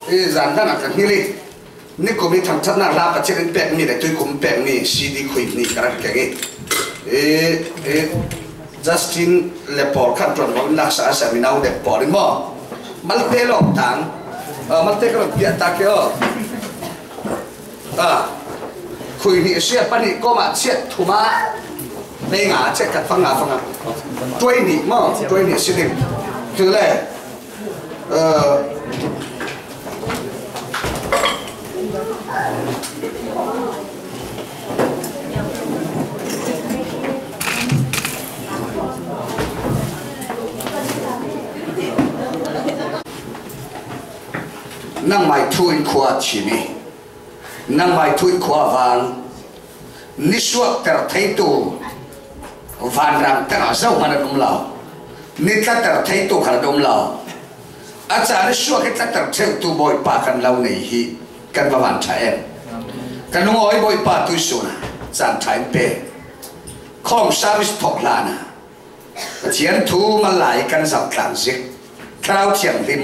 dàn đang ở cái nàyนี่กูมีทางชั้นน่าลาประเทศนี้แปลงนี่แต่ตัวกูแปลงนี่ซีดีคุยนี่กันแค่นี้จัสตินเลปอร์ขั้นตอนของนักศึกษามีนาเลปอร์นี่มั้งมันเตะหลอกทางมันเตะก็เปียตาเกี่ยวคุยนี่เสียปนิก็มาเสียทุ่มในงาเช็คกันฟังช่วยนี่มั้งช่วยนี่สิเนี่ยคืออะไรนั่งไม่ทุนขวาชีมีนั่งไม่ทุนขวาวันนิสวกแต่ไทยตัววันรังแต่เราเจ้ามันดมเหล่านิทัศแต่ไทยตัวขนาดดมเหล่าอาจารย์นิสวกให้ทัศแต่เจ้าตัวบ่อยปากันเหล่าในฮีกันประมาณใช่เองกันน้องอ้อยบ่อยปาตุยสุนะจานไทยเป้ข้องสามิสทอกลานะเทียนทูมาไหลกันสับกลางสิคราวเทียงริม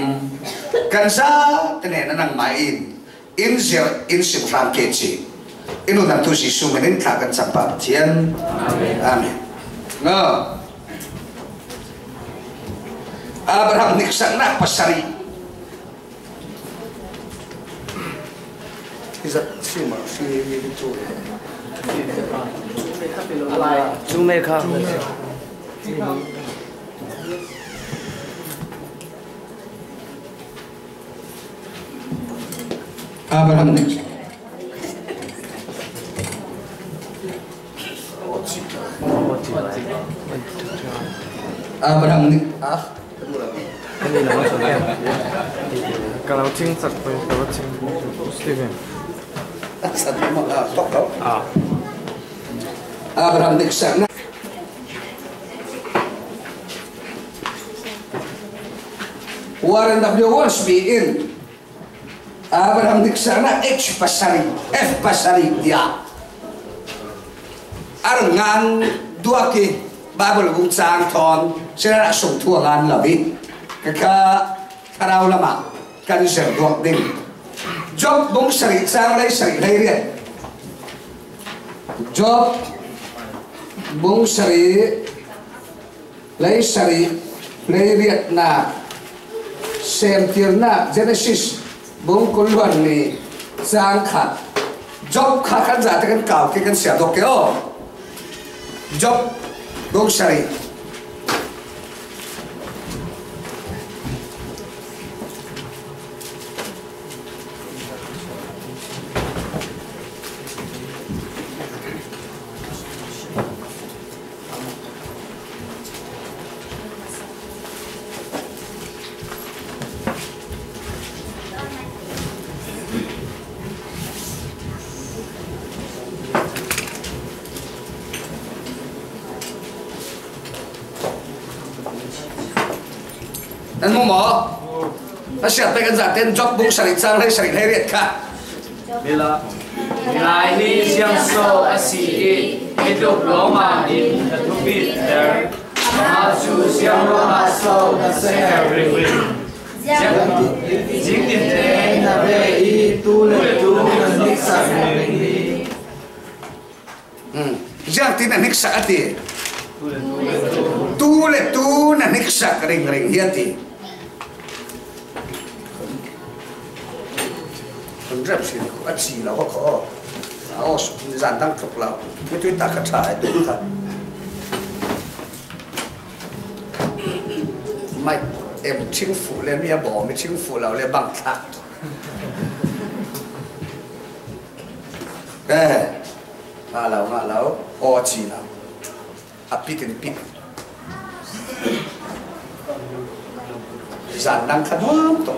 กันซาแต่เนี่ยนั่งมาอินสิบฟรามเกจิอินุนันทุสิสุเมนินขากันสับปะเทียนอาเมนอับราฮัมนิกสันนักปัสสารีIs that Shima? She Jamaica. Abraham Nixon. Abraham Nixon. Kalau cing satu, kalau cing Steven. Tóc đó. Abraham Nixon. Warren W. Worsby in Abraham Nixon H pasari F pasari dia. Arangan dua ke Bible bung sang thon saya nak sung thua ngan labi kaka karau lama kan ser dua ding job bung sari sang lai riat job bung sari lai riat na sem tirna Genesis bung kulwan ni sang khat job khakan jata kan kau ke kan sia dok ke o job bung sari anh mua mỏ nó sẽ phải cái giả tên job bung sari sang hay sari hay riết cả bila nilai ni siang so asi hidup loma in the to be there masu siang loma so na say every jing din te na be I tu le tu na nik sa ni giang tin là nik sa ati tu le tu na nik sa ring hiati rất là ăn xì là có khó, dàn tăng cực là cái tuyến ta cắt trái đúng thật, mày em chính phủ lên mía bỏ mới chính phủ là lên bằng thạc, cái ngã lâu, o chỉ nào, pít pít, dàn tăng khá lắm thôi.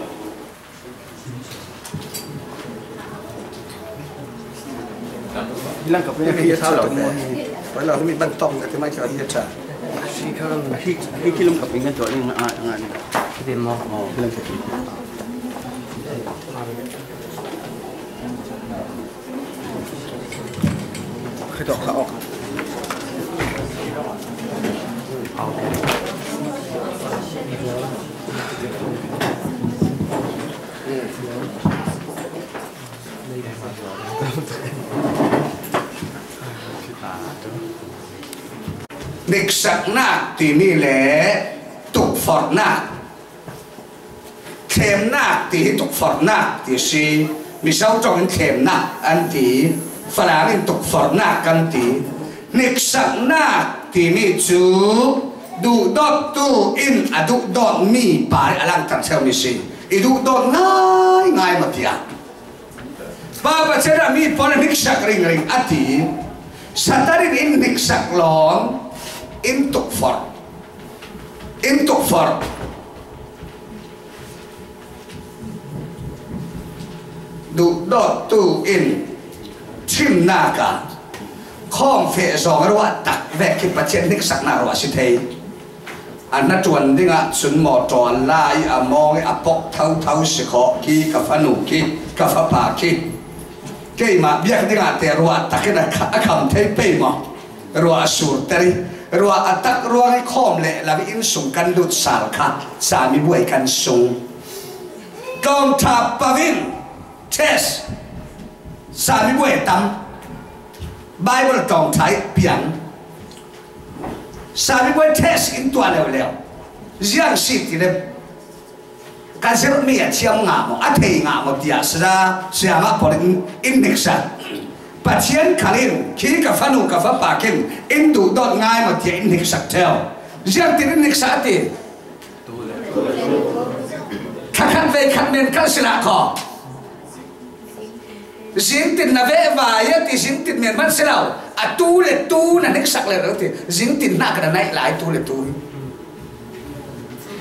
Ilang ka punya kita tahu. Kalau kami bantong kita macam dia cah. Si kan kilom ka pingan tu ni ngan. Kita mau ilang ka. Kita ok. Nik sak nak ti mi le tuk for nak thêm nak ti tuk for nak ti si mi sau trong thêm nak an ti phá lên tuk for nak kan ti nik sak nak ti mi chu du dot tu in adu dot mi pa alang tan sel mi si idu dot ngai ngai ma tia ba ba chera mi pon nik sak ring ring ati satarin in nik sak long in tuk for du dot tu in chim naka khom phe zong ro tak ve ki pachen nik sak na ro si thei an na chuan dinga chun mo tron lai a mong a pok thau si kho ki ka phanu ki ka pha pa ki ke ma biak dinga te ro tak na a kham thei pe ma ro asur tari ro atak ro ai khom le la in sung kan lut sal kha sa mi buai kan sung kong tha pavin test sa mi buai tam Bible tong thai pian sa mi buai test in tua leo leo jiang si ti le kan se mi a chiam nga mo a thei nga mo tia sa sia ma por indexa Patien kalin ki ka fanu ka fa pakin indu dot ngai ma tia in hik sak tel jiang tin nik sa ti khakan ve khat men kal sila ko jing tin na ve va ya ti jing tin men man sila a tu le tu na nik sak le ti jing tin na ka nai lai tu le tu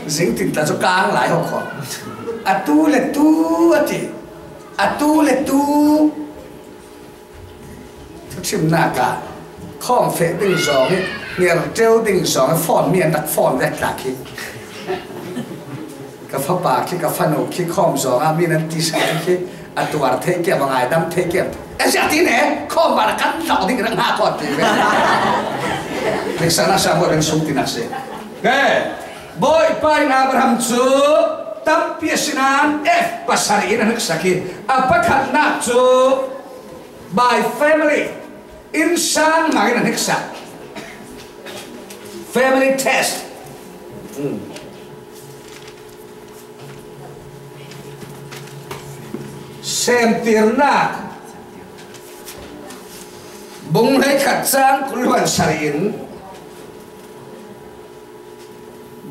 jing tin ta cho kang lai ho ko a tu le tu ati a tu le tu chim naka khom phe ding zong nia treo ding zong phon mien dak phon vek la ki ka pha pa ki ka phano ki khom zong a min an ti sa ki atuar the ke ba ngai dam the ke a ja ti ne khom ba kan thau ding rang ha ko ti ve sana sa mo rang sung ti na se ke boy pai Abraham chu tam piesinan f pasar ina nak sakit apa khat na chu by family insan makin aniksa family test sentirna bung hai kacang kuluan sarin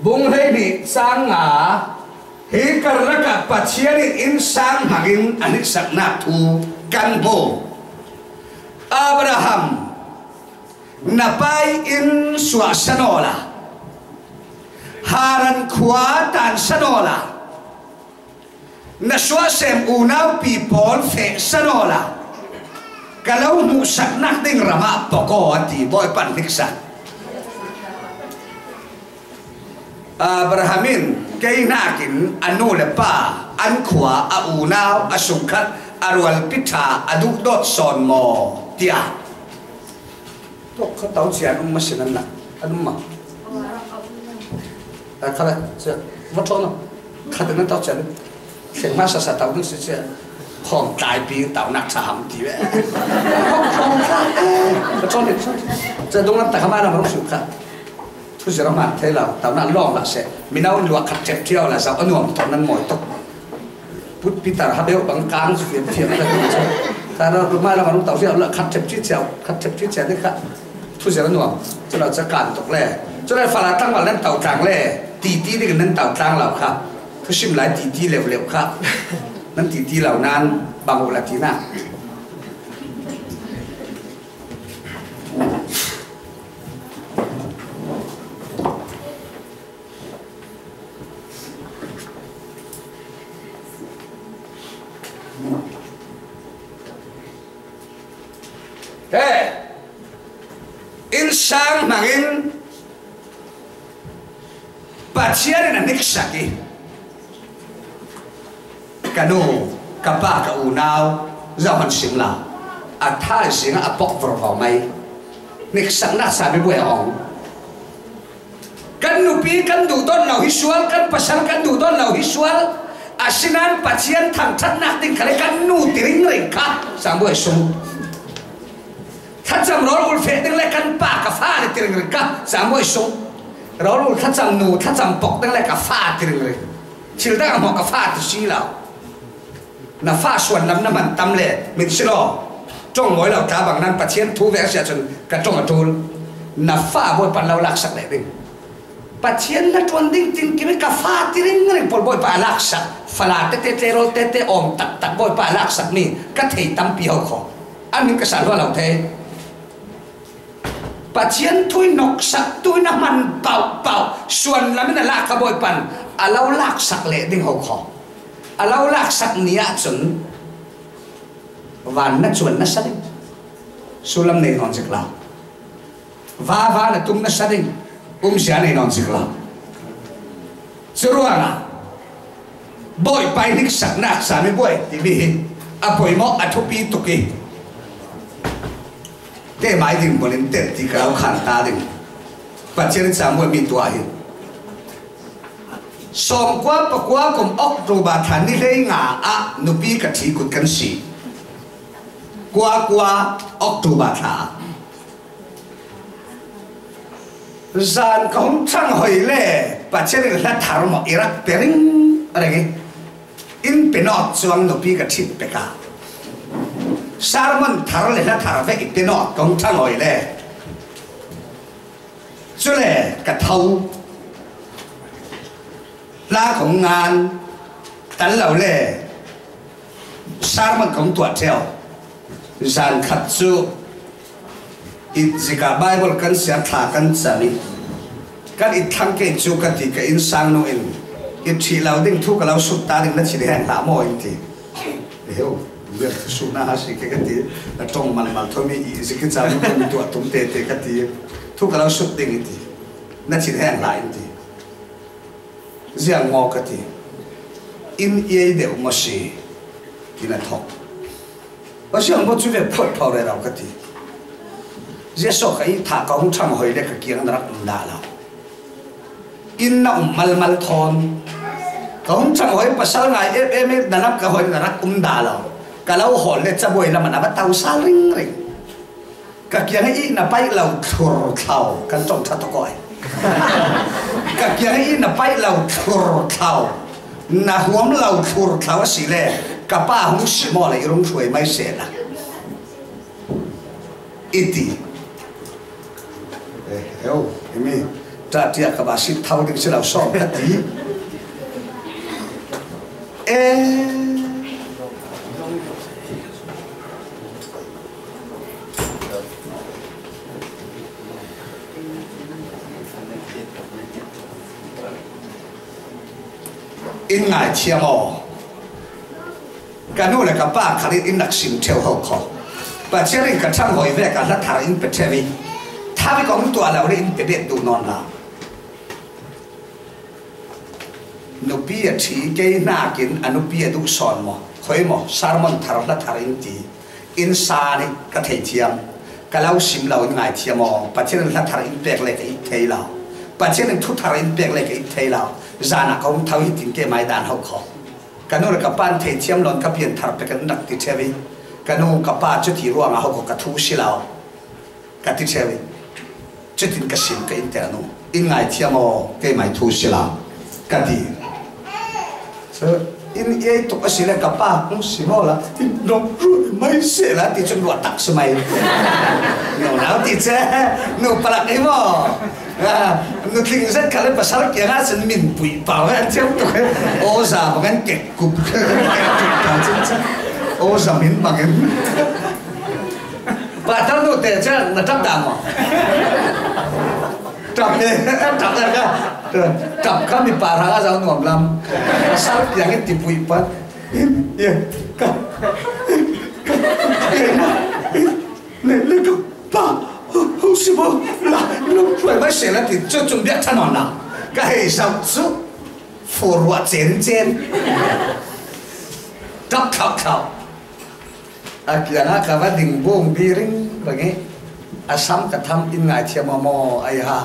bung hai ni sanga hi karena ka pacianin insan makin aniksa na tu kan bo Abraham napai in suasanola haran kuatan sanola na suasem unaw people fe sanola kalau musak nak ding rama poko ati boy paniksa Abrahamin kay nakin anu lepa an kwa a unaw asungkat arwal pita aduk dot son mo tia to ka tau sia um masinan na anu ma kala se mo to no ka de na tau sia se ma sa sa tau ni se sia hom tai pi tau nak sa ham ti we hom ka ka to ni se dong na ta ka ma na mo su ka tu sia ma thai la tau na long la se mi nau lu ka chet tiao la sa anu to nan moi to put pitar habeu bang kang su fiam fiam la karena rumah lah malu tahu sih Allah kat cep cip ni kat tu siapa nuang, jadi saya kantuk leh, jadi falatang malam tahu tang leh, titi ni kan tahu tang lau kah, tu sim lai titi lew kah, nan titi lau nan bangun latina. Insang makin pacian na niksaki kanu kapa ka unaw zaman simla atha singa apok verva mai niksak na sabi buai ong kan nupi kan du don lau hisual kan pasal kan du don lau hisual asinan patient thang that nak ting khale kan nu tiring ring kha samboi sung that jam rol ul fe ting le kan pa ka fa le tiring ring kha samboi sung rol ul that jam nu that jam pok ting le ka fa tiring ring chil da mo ka fa ti si lao na fa suan nam naman tam le min silo trong ngồi lao ta bằng nan patient thu ve sia chun ka trong atul na fa boy pan lao lak sak le ding patient na tuan ding tin kimi ka fa tiring ring pol boy pa lak sak fala te rol te om tak boy pa lak sak mi ka thei tam pi ho kho an min ka sa lo lao the patient thui nok sak tui na man pau suan la min la ka boy pan alau lak sak le ding ho kho alau lak sak nia chun van na chuan na sading sulam nei non sikla va na tum na sading sia nei non sikla suruana boy pai nik sak nak sa mi boy ti bi apoi mo athupi tuki te mai ding bolin te ti ka khan ta ding patient sam mo mi tua hi som kwa pa kwa kom october than ni le nga a nupi ka thi kut kan si qua october tha zan kong chang hoi le patient la thar mo irak pering aregi in penot chuang nupi ka thi pe ka sarman thar le la thar ve penot kong chang hoi le chule ka thau la khổng ngàn tấn lẩu lệ sao mà không tuột theo dàn khát chu ít gì cả Bible kan sẽ thả kan sami kan ít thang cái chu kan thì cái insang no in ít chỉ lẩu đinh thu cái lẩu sụt ta đinh nó chỉ để hàng lạ mồi thì hiểu việc sụt na hasi cái thì là trong mal thôi mi gì cái sao nó mi tuột tung tê cái thì thu cái lẩu sụt đinh thì nó chỉ để hàng lạ thì riêng ngô cái gì in ye đều mà xí thì là thọc và riêng một chút về phật phật này đâu cái gì riêng số cái thà công tham hồi để cái kia nó rất đa là in nó mal thon công tham hồi pasal ngày em đã làm cái hồi nó rất đa là cái lâu hồi để cho bồi là mình đã tàu xa ring cái kia này nó bay lâu thur thầu cái trong thắt coi các kia ini na pai lau thur thau na huam lau thur thau si le kapa hung si mo le irung suai mai se la iti heo imi ta tia ka ba si thau ding si lau som ka ti in ngài chia mò cái nô là cái ba khá in đặc sinh theo hậu khó và chia lên cái trăm hồi về cái là thà in bệt vi thà với con tua là in bệt điện đủ non là nụ bia chỉ cái na kín anh nụ bia đủ son mò khơi mò sarmon thà là thà in sa này cái thầy chiam cái lâu sim lâu ngài chia mò và chia lên là thà in bệt lại cái thầy lâu và chia lên thu thà in bệt lại cái thầy lâu zana kong thau hi tin ke mai dan ho kho kanu ra kapan the chiam lon ka pian thar pe kan nak ti chevi kanu kapa chu ti ruang a ho ko ka thu silao ka ti chevi chu tin ka sim ka interno in ngai chiamo ke mai thu silao ka ti so in ye to ka sila kapa mu simo la tin no ru mai se la ti chu lo tak smai no na ti che no palak ai mo nó kinh rất khá là pasal kia ngã sinh mình bụi bảo anh chéo tụi ô già bằng anh kẹt cục ô già mình bằng anh và tao nó tệ chứ là chấp đàm à chấp đi chấp ra cả chấp các mình bà ra sao ngỏm lắm pasal yang cái tipu ipat ya cái này cái ba không sư phụ là lúc phải mới写了thì就准备参观了，cái sao chú phù hợp trên trên, đắp khảo, kia na cái vật đình buông bì ring vậy, asam cái tham in ngày chiêm mò ai ha,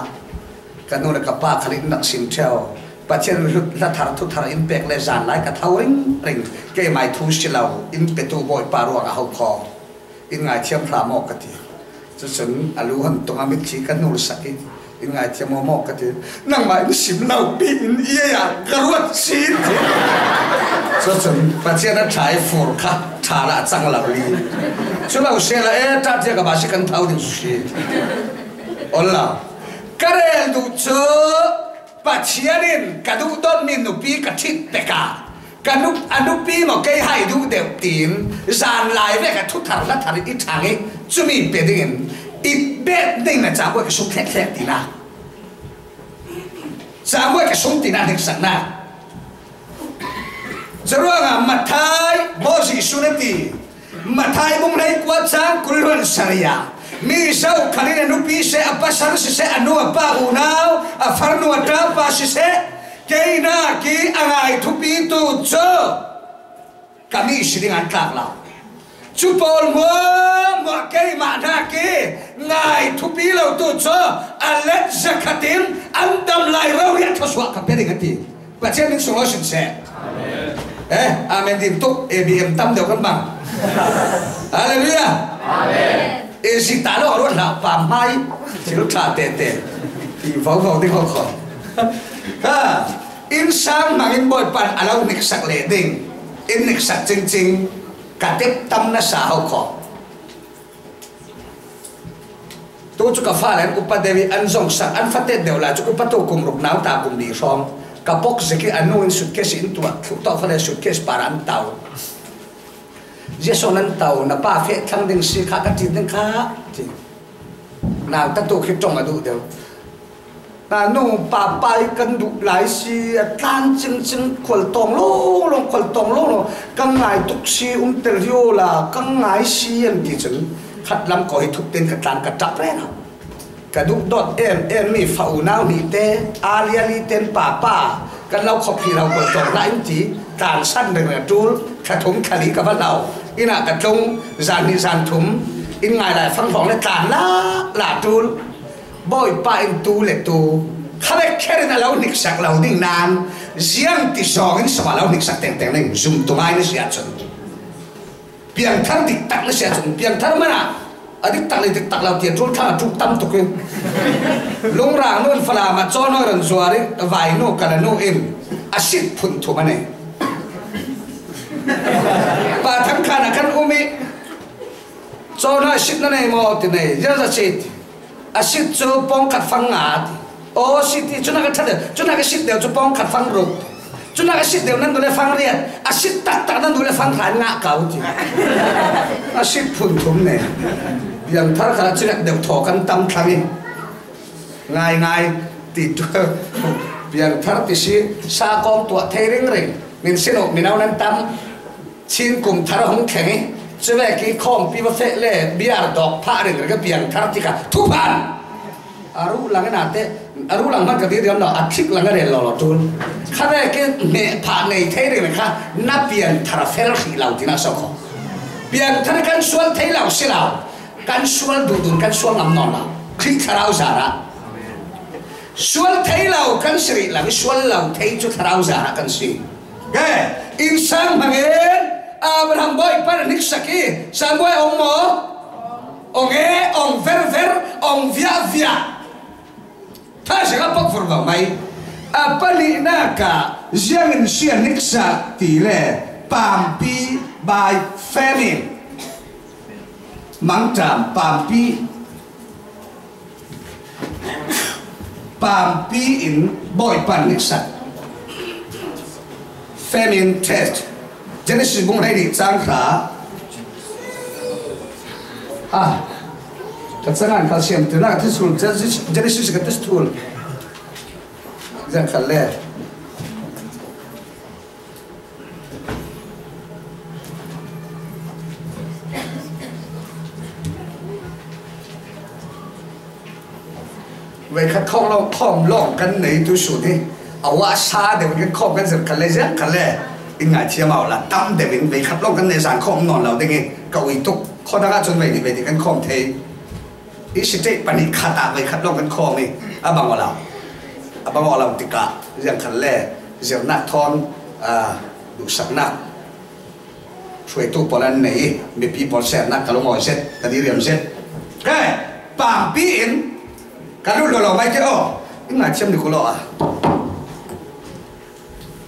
cái nô là cái ba khali nặng xin theo, Patchen la thar thu thar impact le zan lai ka thawing ring ke mai thu silau impetu boy paru a ho kho in ngai thiam phra mo ka ti chu chun alu han tonga mit chi kan nur saki in ngai thiam mo ka ti nang mai ni sim lau pi in ia ya garwat sin chu chun patchen na thai for kha thara chang la li chu lau se la e ta ti ka ba si kan thau din si olla karel du chu Pachianin kadu don min nupi katit peka kanu anupi mo kay hai du deu tin zan lai ve ka thu thar la thar I thangi chumi pedin I bet ding na cha ko ka sung thek thek tina cha ko ka sung tina nek sakna zarwa mathai bosi sunati mathai bung lai kwa chang kulron saria mi sau khalina nupi se apasar se anu apa unau afarnu ata pa se keina ki angai thupi tu cho kami sidingan tlak la chupol mo ke ma na ki ngai thupi lo tu cho alet zakatim andam lai ro ya thoswa ka pe ngati pachen min solution se amen dim tuk abm tam deu kan bang haleluya amen si ta lo ro la pa mai si lo tha te thì vau tiếng khó ha in sang mang in boy pan alau nik sak le ding in nik sak ching ching ka tep tam na sa ho kho tu chu ka fa len upa devi an zong sak an fate deu la chu ku pato kum ruk nau ta kum bi som ka pok zeki anu in suitcase in tua thu to fa le suitcase paran tau Jesonan tàu na pa phê thăng đinh si khá cái chuyện khá thì nào ta tụ khi trong mà đủ đều na nu pa pai kan đủ lại si tan chinh chinh khol tong lo căng ngài tục si tel hiu là căng ngài si em đi chừng khát lắm có thục tên khát tan khát chắp đấy nào cả đủ đọt em mi phau nào mi te ali tên pa kan lau khop hi lau khol tong lại chỉ tàn săn được là trul khát thúng khali cả bắt đầu ina ka tung zan thum in ngai lai phang phong le tan la tul boy pa in tu le tu khale kherin alo nik sak lau ding nan ziang ti song in sa lau nik sak teng nei zum tu ngai ni sia chun piang thar dik tak na sia chun piang thar mana adik tak le dik tak lau ti tul tha tuk tam tuk lung rang non fala ma cho no ran zuari vai no kala no in asit phun thu mane ba thằng khana kan umi cho na sit na nei mo ti nei ya za sit a sit cho pong khat phang nga o sit ti cho na ka thade cho na ka sit deu cho pong khat phang ru cho na ka sit deu nan do le phang riat a sit tak nan do le phang khan nga kau ti a sit phun thum ne yang thar khala chinak deu tho kan tam thangi ngai ti yang thar ti si sa kom tua thering ring min sino minau nan tam xin cùng thar hong kheng chứ về cái khom pi ba phê le biar dok pha rin cái biang thar tika thu pan aru lang na te aru lang man ka ti diam no athik lang re lo tun kha ve cái me pha nei the ri me kha na biang thar fel khi lau ti na so kho biang thar kan sual thei lau si lau kan sual du dun kan sual ngam non la khi tharau za ra sual thei lau kan sri lang sual lau thei chu tharau za ra kan si ke insan mangen Abraham boy para nik saki sang boy ong mo ong ong ver ong via ta se ga pak for ba mai apali naka jiang sia nik sa ti le pampi by famine mang tam pampi in boy pan nik sa famine test Genesis bung hai di trang khá thật sang anh calcium từ nào thứ sul Genesis cái thứ sul dạng khá lẹ vậy khách không lo khom lỏng cái này tôi sụt đi ở quá xa để mình khom cái dạng khá lẹ dạng khá lẹ in ngài chia màu là tâm để mình về khắp lông cái này sản không ngon lâu đây nghe cầu ý tục khó đã chuẩn bị về thì cái không thế ý sự chết bản đi khát tạ về khắp lông cái không này à bằng nào abang orang tika yang kale yang nak thon dusak nakช่วยตู้ปอลันไหนมีปีปอลเซนนักกะลงอเซตกะดีเรียมเซตแกปามปีอินกะลุลอไม่เจ้าอิงอาเชื่อมดิคุโลอ่ะ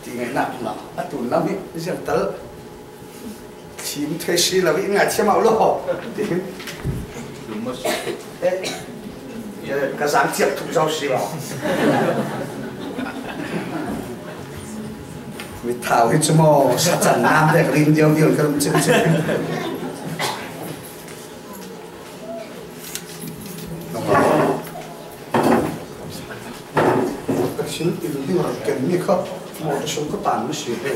ที่ไงนักเนาะอะตุนแล้วนี่เสียงตะทีมเทชีแล้วอิงอาเชื่อมเอาโลเอ๊ะกระสังเจียบถูกเจ้าชีวะวิทาวฮิจโมสัจจันน้ำเด็กริมเดียวกันจริงๆชิ้นอื่นที่เราเก็บนี่ครับหมดชมก็ต่างไม่เสียเลย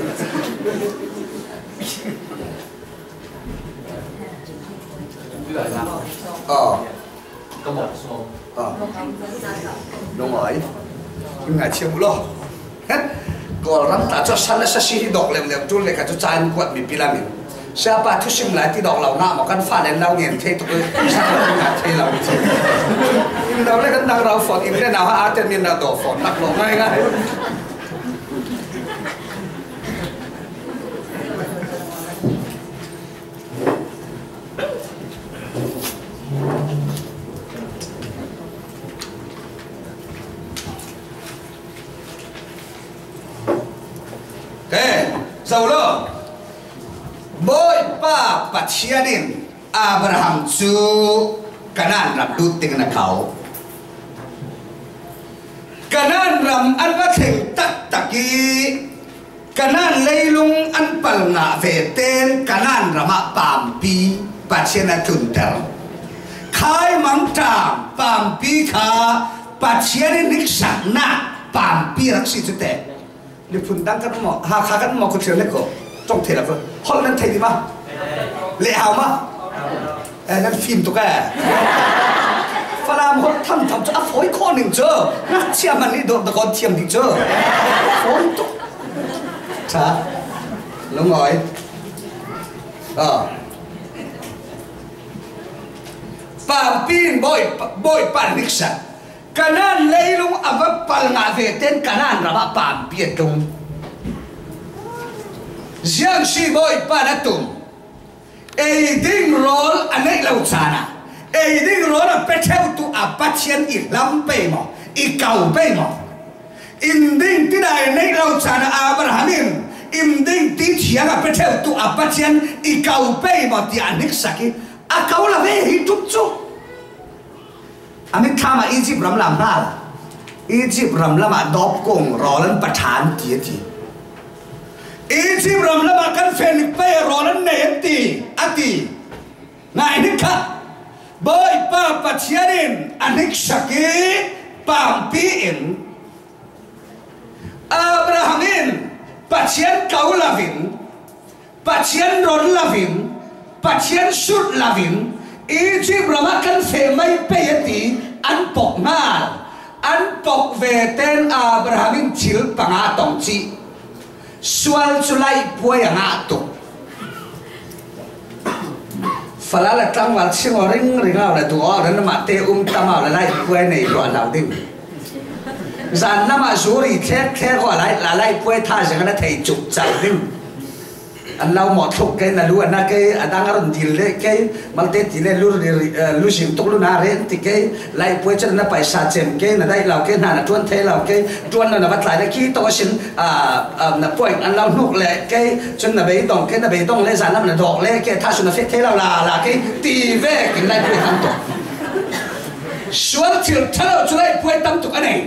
ก็หมดชมน้องหอยยังไงเชื่อมุโลก็รังตาจะสั่นและสีดอกเล็มๆจุลเลยกับจะจานกวดมีพิลามินเสียป้าทุกสิ่งหลายที่ดอกเหล่าน้าหมอกันฟ้าเล่นเราเงียนเทตุกเลยสั่งเราเทเราอินเราเล่นกันดังเราฝนอินเล่นเราหาอาเจมินเราตัวฝนตักลงง่ายSaulo boy pa patsianin Abraham chu kanan ram lut ting na khau kanan ram an va theng tak taki kanan leilung an pal nga ve ten kanan rama pam pi patsiana tunter khai mang tam pam pi kha patsianin nik sak na pam pi rak si chu teนี่พุ่นดังกันหมอหาขากันหมอคนเชียวเล็กก็จ้องเทละเพื่อฮอลนั่นเทดีมั้ยเละเอามั้ยนั่นฟิล์มตัวแกฝรั่งคนทำจะเอาฝอยข้อหนึ่งเจอนักเชียมันนี่โดนตะกอนเทียมดิเจอฝอยตัวช้าลงหน่อยปามปีนบ่อยปานนิกสันkanan leilung ava palnga veten kanan rama pam pietung jiang si boy panatum eiding rol anei lau chana eiding rol a petheu tu apathian I lam pe mo I kau pe mo inding tidai nei lau chana abrahamin inding ti chiang a petheu tu apathian I kau pe mo ti anik saki a kau la ve hi tup chu Amin kama Egypt ramlam nal Egypt ramlam adop kong rolan patan tiati Egypt ramlam akan fenipe rolan neti ati na ini ka boy pa patsianin anik saki pampiin Abrahamin patsian kau lavin patsian ron lavin patsian sut lavin Egypt ramakan femai peyati an pok ngal an pok veten Abrahamin chil pangatong chi sual sulai puai angato falala tangwal singoring ringaw la tuo ran mate tamaw la lai puai nei ro law ding zan nama zuri the ko lai puai tha jang na thei chuk chal dingอันเราหมดทุกแกน่ะรู้อันนั้นแกอันนั้นอารมณ์ดีเลยแกมันเตะดีเลยรู้สิ่งตุกรู้นาเรนติแกไล่ป่วยจนน่ะไปซาเจมแกน่ะได้เราแกน่ะจวนเทเราแกจวนน่ะวัดหลายได้ขี้ตัวสินน่ะป่วยอันเรานุกเลยแกจนน่ะไปต้องแกน่ะไปต้องเลยสารน่ะดอกเลยแกถ้าสุนทรเทเราลาแกตีเวกินไล่ป่วยทั้งตัวส่วนที่เราจะไล่ป่วยทั้งตัวอันนี้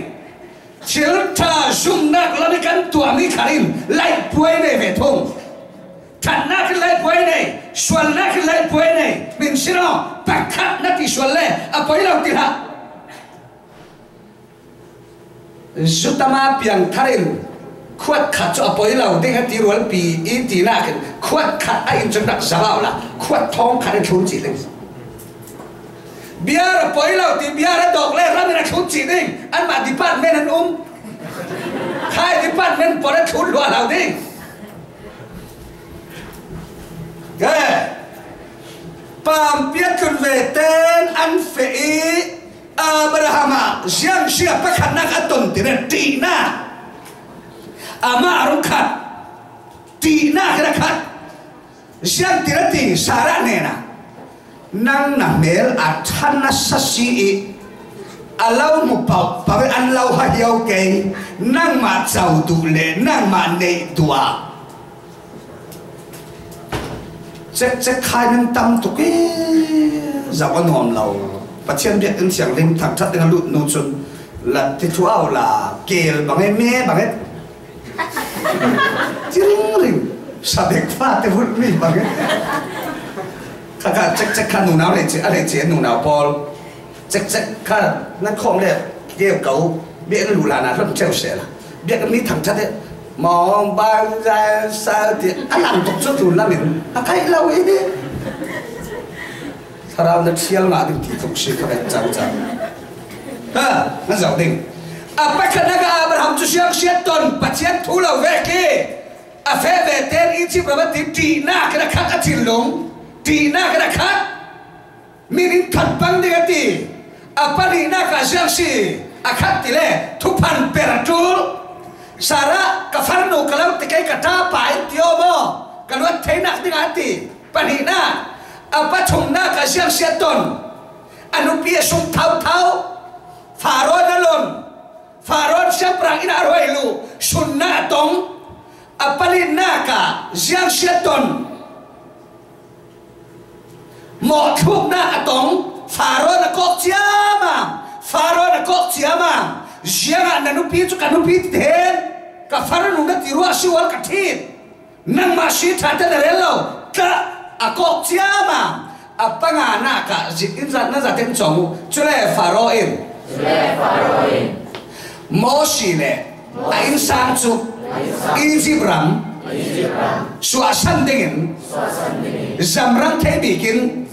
ที่เราซุ่มนักแล้วมีกันตัวมีขารินไล่ป่วยในเวทงท่านนักไล่ป่วยเนี่ยส่วนนักไล่ป่วยเนี่ยเป็นสิ่งที่ปักขัดนักที่ส่วนเลยเอาไปเราตีละสุดท้ายเพียงท่ารินขวดขัดจะเอาไปเราได้แค่ตีรวนปีอีตีหน้ากันขวดขัดไอ้จนนักสบายละขวดท้องขัดทุนจีเลยเบียร์ไปเราตีเบียร์ดอกเล่รับเป็นทุนจีเลยอันมาดิปันแม่นันใครดิปันแม่นปอดทุนรัวเราดิปามเปียกขึ้นเวเตนอันเฟอีอ Abraham siang siapa karena katon tidak tina ama arukat tina kerakat siang tidak ti Sarah nena nang namel atana sasi alau mu pau pawe an lau hayau ke nang ma chau tu le nang ma nei tua cek khai nang tam tu ke zawan hom lau pathian biak in siang ling thak that dengan lut no chun la ti thu au la kel bangai me bangai tiring ring sabek fa te vut mi bangai kakak cek kan nu nau le che ale che nu nau pol cek kan nan khom le kêu cậu biết cái lù là nào không treo sẻ là biết cái mít thằng chất đấy mong ban ra sao thì anh làm tục chút lù là mình cái lâu ấy đi sao nó chiêu mà thì tục sự cái chẳng ha nó giàu đình apa kena Abraham tu siang siat ton patient thu lâu về kia phê về tên ý chí bảo tí tì na cái khác ở trên lồng tì na cái khác mình thật bằng đi cái tì apa ni na ka siang si akhat tile thupan peratul Sarah kafarno kalau tikai kata pai tiomo kalau thenak dingati panina apa thumna ka siang siaton anu pia sung thau faron alon faron siaprang ina roilu sunna tong apa ni na ka siang siaton mo thumna atong faron kok ciamang jangan nanupi tu kanupi ten kafaran udah tiru asiwal katit nang masih tata darelo ka akok ciamang apa ngana ka inzat na zaten chongu chule faroin mosile ain sanchu injibram suasan dingin zamrang tebikin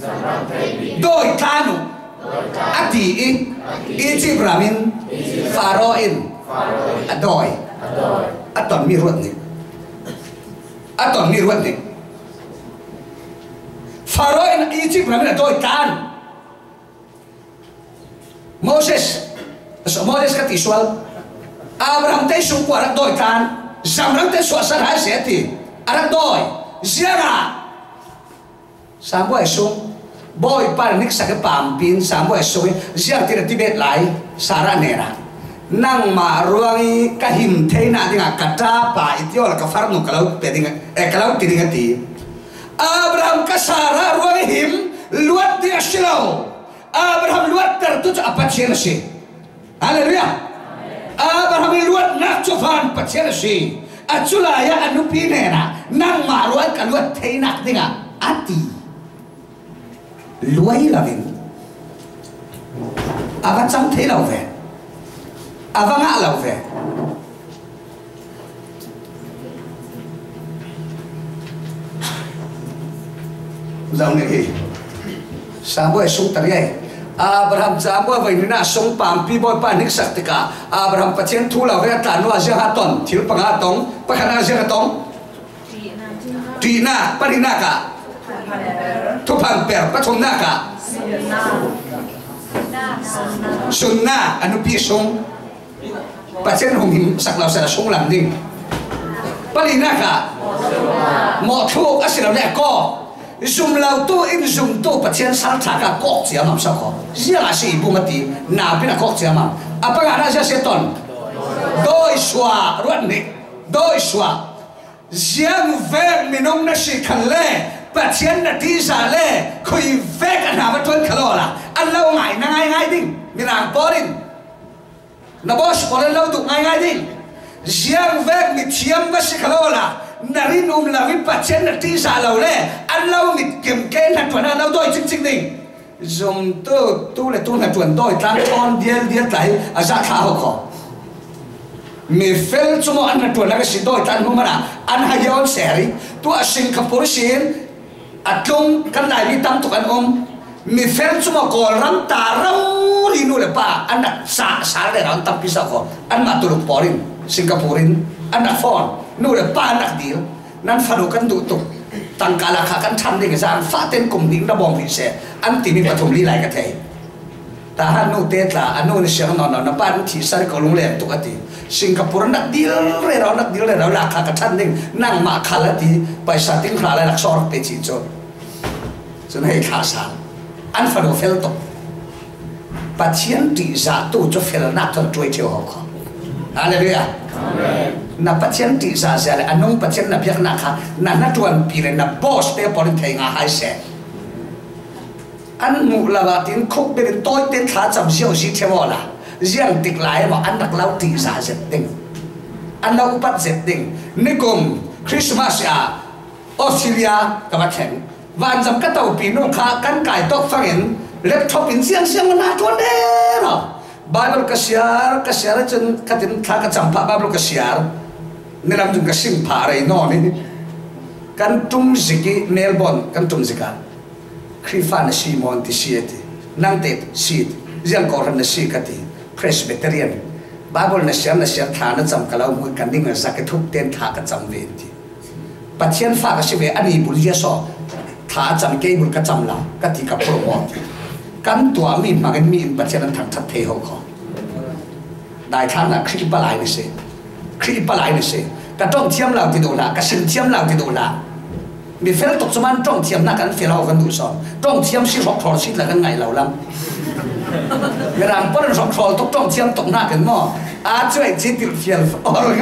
doi tanu ati Ibramin faroin adoy aton mirut ni faroin Ibramin adoy tan Moses katiswal Abraham te sungkwar adoy tan zamrang te suasan hai seti aradoy ziara sambo esung boy parnik sa pampin sambo esung ziar tira tibet lai Sarah nera nang maruangi kahim teina dinga kata pa itio la kafarnu kalau pedinga kalau tidingati Abraham ka Sarah ruangi him luat dia silau Abraham luat tertuju apa ciersi haleluya Abraham luat nak cufan pa ciersi acula ya anu pinera nang maruan kaluat teina dinga ati luai lavin akan sang thế nào về avang ngã nào về dòng này sáng bữa sung tari Abraham sáng bữa vậy na sung pam pi boy panik saktika Abraham patien thu nào về tanu asia haton thiếu pang hatong pakana asia hatong tina parina ka tupang per patung naka sunna anu pisong patien hum saklau sa sung lam ding palina ka mo thu asila le ko zum lau tu in zum tu patien sal thaka kok sia mam sa ko sia la si bu mati na pina kok sia mam apa ngana sia seton doi swa ruat ni doi swa jiang ver minong na si khalle patien na ti sa le khui vek ana ma ton khalola an lau ngai na ngai ding mirang porin na bos porin lau tu ngai ding jiang vek mi chiam ba si khalola narin lawi patien na ti sa lau le an lau mit kem ken na tuan lau doi ching ding zum tu le tu na tuan doi tang ton diel tai aza kha ho ko mi fel chumo an na tuan na si doi tan humana an ha yon seri tu a Singapore sin atlong kan lai mi tam tu kan mi fel cuma kolam tarau rinu lepa anak sa le ran tam pisa ko an ma turuk porin Singaporein anak phone nu lepa anak deal nan fadukan tu tangkala khakan tham ding san faten kum ding da bom vi se an ti mi pathum li lai ka thei tahan nu te tla anu ni siang non na pan thi sar ko lung le tu ati Singapore nak deal re ra la kha ka than ding nang ma khala ti paisa ting khla la lak sor pe chi cho cho nei kha sa an fa do fel to pa chien ti za tu cho fel na to troi theo ho kho hallelujah amen na pa chien ti za se anong pa chien na biak na kha na tuan pi le na boss te por thei nga hai se anh ngủ là bà tiếng khúc bên tôi tên khá chậm siêu xí theo là riêng tịch lại mà anh đặt lao tỷ giả dệt tình anh đâu bắt dệt tình nên cùng Christmas à Australia các bạn thấy và anh dám cái tàu pin nó khá căn cải tốt phát hiện laptop in siang mà nát luôn đấy rồi Bible cái share chân cái tiếng khá cái chậm phá Bible cái share nên làm chúng cái sim phá này nó này căn trung dịch Melbourne căn trung dịch à khi phan si mon ti sieti nang te sit riang ko ran si ka ti Presbyterian Bible na siam tha na cham kalau mu kan ding za ke thuk ten tha ka cham ve ti pathian fa ka si ve ani bul ye so tha cham ke bul ka cham la ka ti ka pro mo kan tua mi ma kan mi pathian thang that the ho kho dai than na khri pa lai ni se ka tong thiam lao ti do la ka sin thiam lao ti do laมีเฟลตกสมานจ้องเทียมนักกันเฟลเอากันดูสอนจ้องเทียมสิรอกคลอสิละกันไงเหล่าลำเวลาป้อนรอกคลอตกจ้องเทียมตกหน้ากันมั่วช่วยจิตติดเฟียล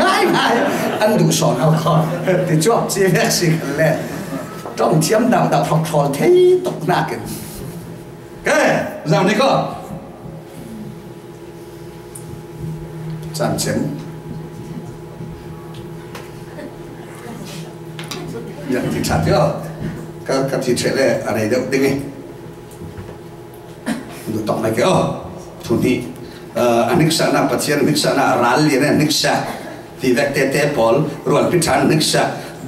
ง่ายอันดูสอนเอาคอติดจวบจีเวกสิกันเลยจ้องเทียมดาวรอกคลอเทตกหน้ากันเฮ้ยเรานี่ก็จันเชนอย่างที่ชัดก็ที่เฉลยอะไรเดี๋ยวดึงไงดูต่อไปก็ทุนนี้อันนี้สานาปัจจัยนิสานารัลลีเนี่ยนิสาที่เวกเตเตปอลรวนพิธานนิสา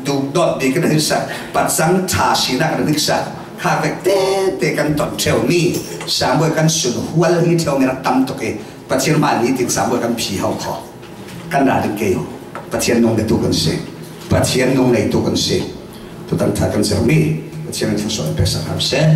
ดูดอดดีกันนิสาปัจจังชาชีนักนิสาข้าเวกเตกันตอนเช้านี้สามวันกันสุดหัวเลยเที่ยวเงินตั้มตกเอปัจจัยมานี้ถึงสามวันกันผีเขาขอกันด่าดึงเกี่ยวปัจจัยนงในตัวกันเสียปัจจัยนงในตัวกันเสียทุกท่านทากันเสียมีเชื่อในทั้งสองเป็นสักครั้งเสร็จ